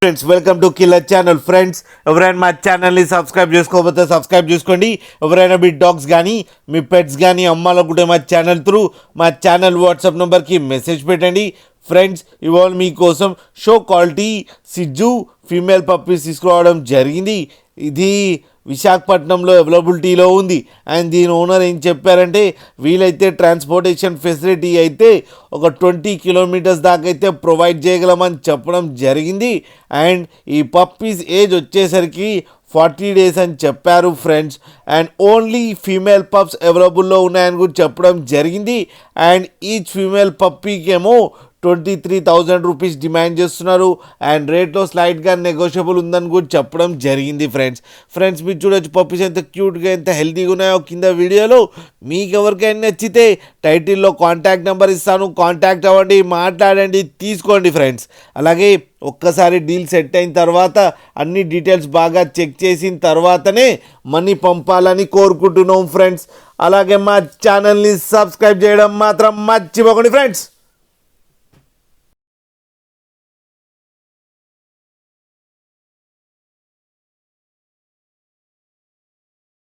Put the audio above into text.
Friends welcome to killer channel. Friends ఎవరైనా మా ఛానల్ని సబ్స్క్రైబ్ చేసుకోకపోతే సబ్స్క్రైబ్ చేసుకోండి. ఎవరైనా మీ డాగ్స్ కానీ మీ పెట్స్ కానీ అమ్మాలనుకుంటే మా ఛానల్ త్రూ మా ఛానల్ వాట్సాప్ నెంబర్కి మెసేజ్ పెట్టండి. ఫ్రెండ్స్ ఇవాళ మీకోసం షో క్వాలిటీ సిజ్జు ఫీమేల్ పప్పీస్ తీసుకురావడం జరిగింది. ఇది విశాఖపట్నంలో అవైలబిలిటీలో ఉంది. అండ్ దీని ఓనర్ ఏం చెప్పారంటే వీలైతే ట్రాన్స్పోర్టేషన్ ఫెసిలిటీ అయితే ఒక 20 కిలోమీటర్స్ దాకా అయితే ప్రొవైడ్ చేయగలమని చెప్పడం జరిగింది. అండ్ ఈ పప్పీస్ ఏజ్ వచ్చేసరికి 40 డేస్ అని చెప్పారు friends. And only female pups అవైలబుల్లో ఉన్నాయని కూడా చెప్పడం జరిగింది. అండ్ ఈచ్ ఫీమేల్ పప్పీకి ఏమో 23,000 రూపీస్ డిమాండ్ చేస్తున్నారు. అండ్ రేట్లో స్లైడ్గా నెగోషియబుల్ ఉందని కూడా చెప్పడం జరిగింది. ఫ్రెండ్స్ మీరు చూడొచ్చు పప్పీస్ ఎంత క్యూట్గా ఎంత హెల్తీగా ఉన్నాయో కింద వీడియోలో. మీకు ఎవరికైనా నచ్చితే టైటిల్లో కాంటాక్ట్ నెంబర్ ఇస్తాను, కాంటాక్ట్ అవ్వండి, మాట్లాడండి, తీసుకోండి ఫ్రెండ్స్. అలాగే ఒక్కసారి డీల్ సెట్ అయిన తర్వాత అన్ని డీటెయిల్స్ బాగా చెక్ చేసిన తర్వాతనే మనీ పంపాలని కోరుకుంటున్నాం ఫ్రెండ్స్. అలాగే మా ఛానల్ని సబ్స్క్రైబ్ చేయడం మాత్రం మర్చిపోకండి ఫ్రెండ్స్.